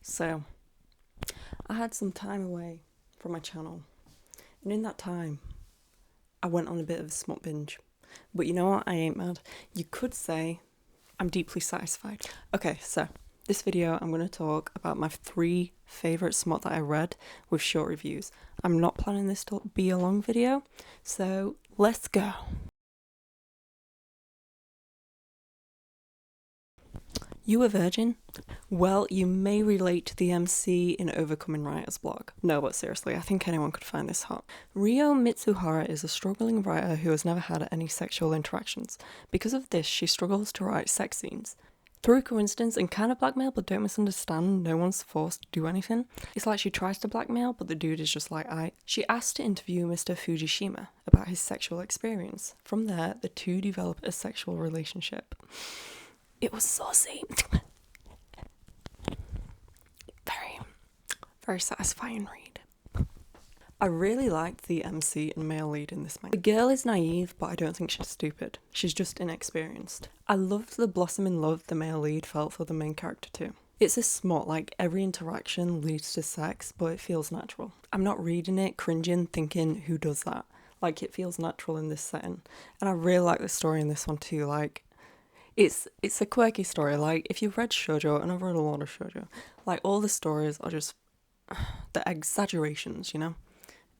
So, I had some time away from my channel, and in that time, I went on a bit of a smut binge. But you know what? I ain't mad. You could say I'm deeply satisfied. Okay, so this video I'm going to talk about my 3 favourite smut that I read with short reviews. I'm not planning this to be a long video, so let's go. You a virgin? Well, you may relate to the MC in Overcoming Writer's blog. No, but seriously, I think anyone could find this hot. Ryo Mitsuhara is a struggling writer who has never had any sexual interactions. Because of this, she struggles to write sex scenes. Through coincidence and kind of blackmail, but don't misunderstand, no one's forced to do anything. It's like she tries to blackmail, but the dude is just like, She asked to interview Mr. Fujishima about his sexual experience. From there, the two develop a sexual relationship. It was saucy. Very satisfying read. I really liked the MC and male lead in this manga. The girl is naive, but I don't think she's stupid. She's just inexperienced. I loved the blossoming love the male lead felt for the main character too. It's a smut, like every interaction leads to sex, but it feels natural. I'm not reading it, cringing, thinking, who does that? Like, it feels natural in this setting. And I really like the story in this one too, like, it's a quirky story. Like, if you've read shoujo, and I've read a lot of shoujo, like, all the stories are just the exaggerations, you know?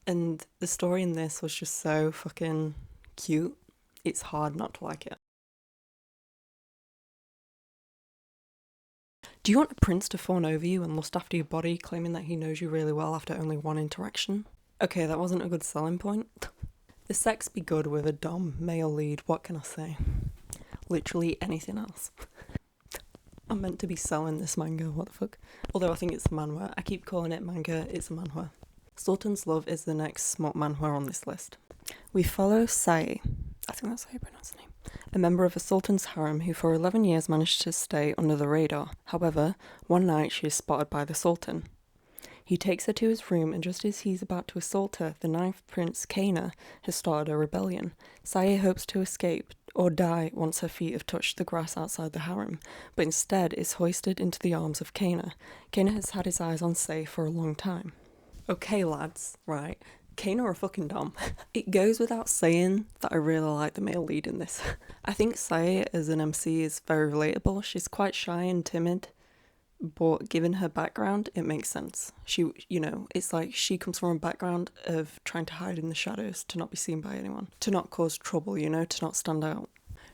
And the story in this was just so fucking cute. It's hard not to like it. Do you want a prince to fawn over you and lust after your body, claiming that he knows you really well after only one interaction? Okay, that wasn't a good selling point. The sex be good with a dom male lead, what can I say? Literally anything else. I'm meant to be selling this manga, what the fuck? Although I think it's a manhwa. I keep calling it manga, it's a manhwa. Sultan's Love is the next smut manhwa on this list. We follow Sai, I think that's how you pronounce the name, a member of a sultan's harem who for 11 years managed to stay under the radar. However, one night she is spotted by the sultan. He takes her to his room, and just as he's about to assault her, the ninth prince, 𝓁𝒹𝒾𝓃𝒸, has started a rebellion. Sae hopes to escape or die once her feet have touched the grass outside the harem, but instead is hoisted into the arms of 𝓁𝒹𝒾𝓃. 𝓁𝒹𝒃 has had his eyes on Sae for a long time. Okay, lads, right. 𝓁𝒹𝒃 are a fucking dom. It goes without saying that I really like the male lead in this. I think Sae as an MC is very relatable. She's quite shy and timid, but given her background, it makes sense. She, you know, it's like she comes from a background of trying to hide in the shadows, to not be seen by anyone, to not cause trouble, you know, to not stand out.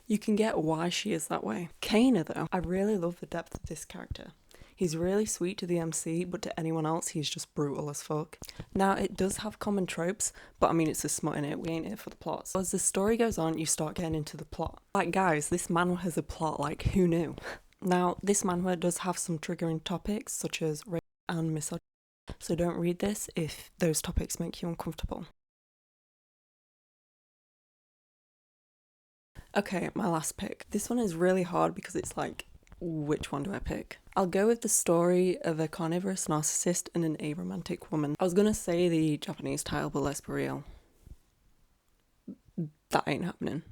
You can get why she is that way. 𝓁𝒹𝒃 though, I really love the depth of this character. He's really sweet to the MC, but to anyone else, he's just brutal as fuck. Now, it does have common tropes, but I mean, it's a smut in it. We ain't here for the plot. So as the story goes on, you start getting into the plot. Like, guys, this manhwa has a plot, like, who knew? Now, this manhwa does have some triggering topics, such as rape and misogyny, so don't read this if those topics make you uncomfortable. Okay, my last pick. This one is really hard because it's like, which one do I pick? I'll go with the story of a carnivorous narcissist and an aromantic woman. I was gonna say the Japanese title, but esperial. That ain't happening.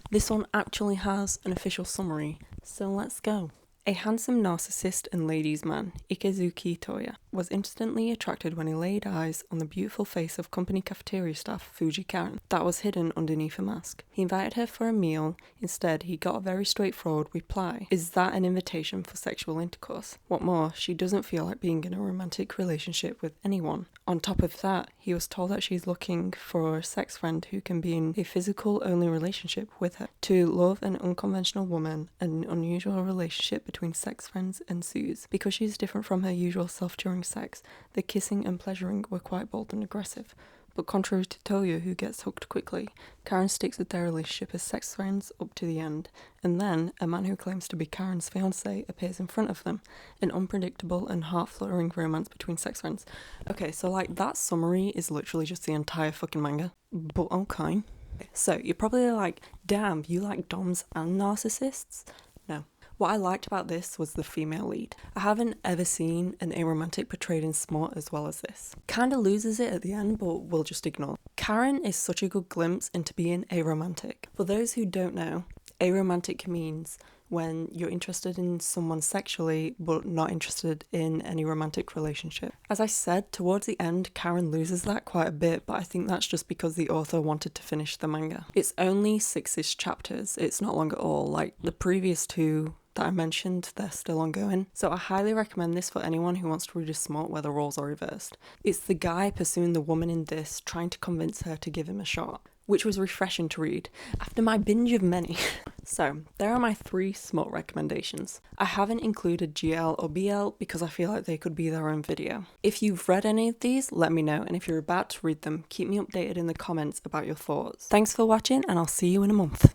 This one actually has an official summary, so let's go. A handsome narcissist and ladies' man, 𝓁𝒃𝒃, was instantly attracted when he laid eyes on the beautiful face of company cafeteria staff Fuji Karen that was hidden underneath a mask. He invited her for a meal. Instead, he got a very straightforward reply. Is that an invitation for sexual intercourse? What more, she doesn't feel like being in a romantic relationship with anyone. On top of that, he was told that she's looking for a sex friend who can be in a physical-only relationship with her. To love an unconventional woman, an unusual relationship between sex friends ensues. Because she is different from her usual self during sex, the kissing and pleasuring were quite bold and aggressive. But contrary to Toyo, who gets hooked quickly, Karen sticks with their relationship as sex friends up to the end. And then, a man who claims to be Karen's fiancé appears in front of them. An unpredictable and heart-fluttering romance between sex friends. Okay, so like, that summary is literally just the entire fucking manga. But okay. So, you're probably like, damn, you like doms and narcissists? No. What I liked about this was the female lead. I haven't ever seen an aromantic portrayed in smut as well as this. Kinda loses it at the end, but we'll just ignore. Karen is such a good glimpse into being aromantic. For those who don't know, aromantic means when you're interested in someone sexually but not interested in any romantic relationship. As I said, towards the end, Karen loses that quite a bit, but I think that's just because the author wanted to finish the manga. It's only 6-ish chapters, it's not long at all. Like the previous 2 that I mentioned, they're still ongoing. So I highly recommend this for anyone who wants to read a smut where the roles are reversed. It's the guy pursuing the woman in this, trying to convince her to give him a shot, which was refreshing to read after my binge of many. So there are my 3 smut recommendations. I haven't included GL or BL because I feel like they could be their own video. If you've read any of these, let me know, and if you're about to read them, keep me updated in the comments about your thoughts. Thanks for watching, and I'll see you in a month.